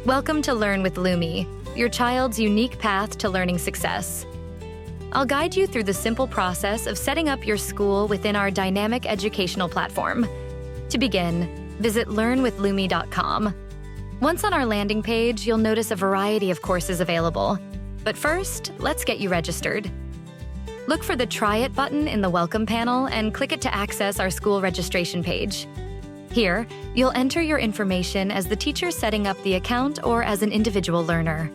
Welcome to Learn with Lumi, your child's unique path to learning success. I'll guide you through the simple process of setting up your school within our dynamic educational platform. To begin, visit learnwithlumi.com. Once on our landing page, you'll notice a variety of courses available. But first, let's get you registered. Look for the Try It button in the Welcome panel and click it to access our school registration page. Here, you'll enter your information as the teacher setting up the account or as an individual learner.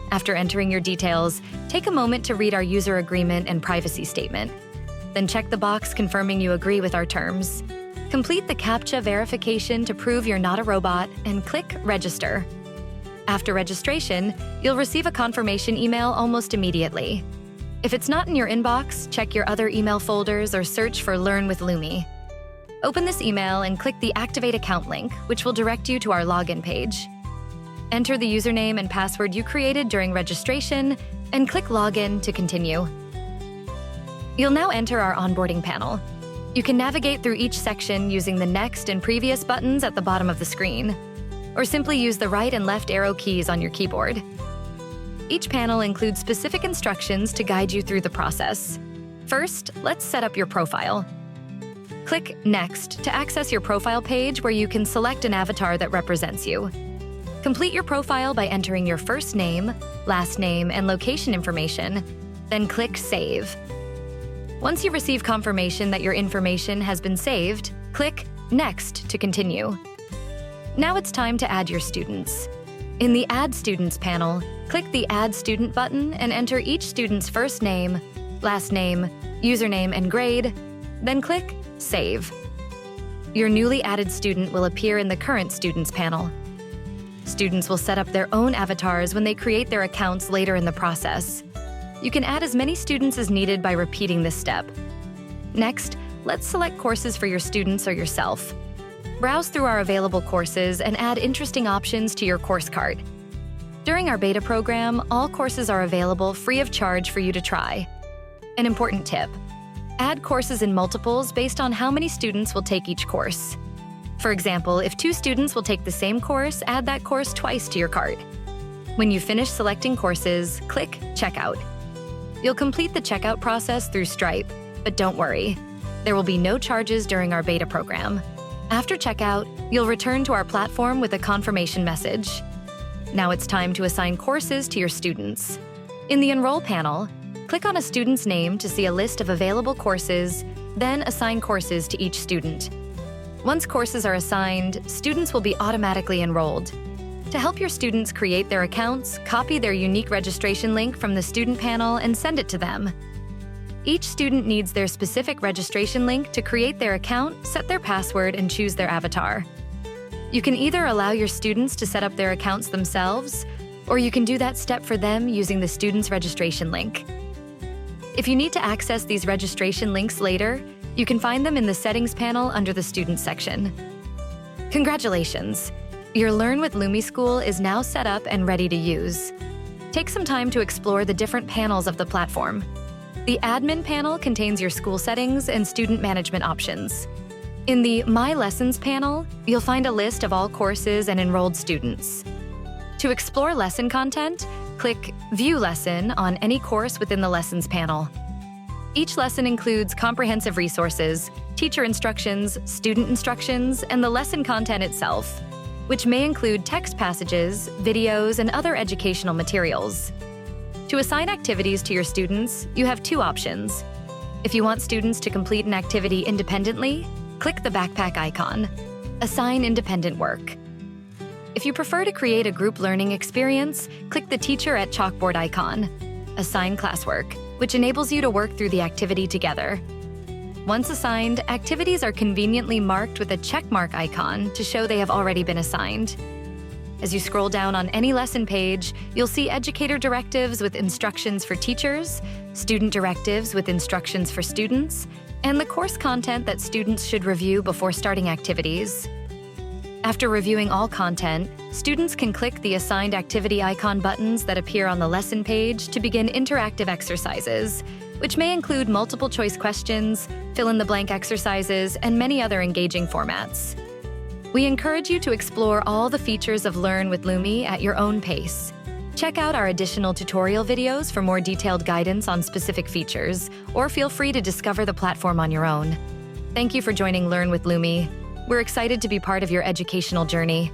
After entering your details, take a moment to read our user agreement and privacy statement. Then check the box confirming you agree with our terms. Complete the CAPTCHA verification to prove you're not a robot and click Register. After registration, you'll receive a confirmation email almost immediately. If it's not in your inbox, check your other email folders or search for Learn with Lumi. Open this email and click the Activate Account link, which will direct you to our login page. Enter the username and password you created during registration and click Login to continue. You'll now enter our onboarding panel. You can navigate through each section using the Next and Previous buttons at the bottom of the screen, or simply use the right and left arrow keys on your keyboard. Each panel includes specific instructions to guide you through the process. First, let's set up your profile. Click Next to access your profile page where you can select an avatar that represents you. Complete your profile by entering your first name, last name, and location information, then click Save. Once you receive confirmation that your information has been saved, click Next to continue. Now it's time to add your students. In the Add Students panel, click the Add Student button and enter each student's first name, last name, username, and grade, then click Save. Your newly added student will appear in the Current Students panel. Students will set up their own avatars when they create their accounts later in the process. You can add as many students as needed by repeating this step. Next, let's select courses for your students or yourself. Browse through our available courses and add interesting options to your course cart. During our beta program, all courses are available free of charge for you to try. An important tip: add courses in multiples based on how many students will take each course. For example, if 2 students will take the same course, add that course twice to your cart. When you finish selecting courses, click Checkout. You'll complete the checkout process through Stripe, but don't worry, there will be no charges during our beta program. After checkout, you'll return to our platform with a confirmation message. Now it's time to assign courses to your students. In the Enroll panel, click on a student's name to see a list of available courses, then assign courses to each student. Once courses are assigned, students will be automatically enrolled. To help your students create their accounts, copy their unique registration link from the student panel and send it to them. Each student needs their specific registration link to create their account, set their password, and choose their avatar. You can either allow your students to set up their accounts themselves, or you can do that step for them using the student's registration link. If you need to access these registration links later, you can find them in the Settings panel under the Students section. Congratulations! Your Learn with Lumi school is now set up and ready to use. Take some time to explore the different panels of the platform. The Admin panel contains your school settings and student management options. In the My Lessons panel, you'll find a list of all courses and enrolled students. To explore lesson content, click View Lesson on any course within the Lessons panel. Each lesson includes comprehensive resources, teacher instructions, student instructions, and the lesson content itself, which may include text passages, videos, and other educational materials. To assign activities to your students, you have 2 options. If you want students to complete an activity independently, click the backpack icon. Assign independent work. If you prefer to create a group learning experience, click the Teacher at Chalkboard icon. Assign classwork, which enables you to work through the activity together. Once assigned, activities are conveniently marked with a checkmark icon to show they have already been assigned. As you scroll down on any lesson page, you'll see educator directives with instructions for teachers, student directives with instructions for students, and the course content that students should review before starting activities. After reviewing all content, students can click the assigned activity icon buttons that appear on the lesson page to begin interactive exercises, which may include multiple choice questions, fill-in-the-blank exercises, and many other engaging formats. We encourage you to explore all the features of Learn with Lumi at your own pace. Check out our additional tutorial videos for more detailed guidance on specific features, or feel free to discover the platform on your own. Thank you for joining Learn with Lumi. We're excited to be part of your educational journey.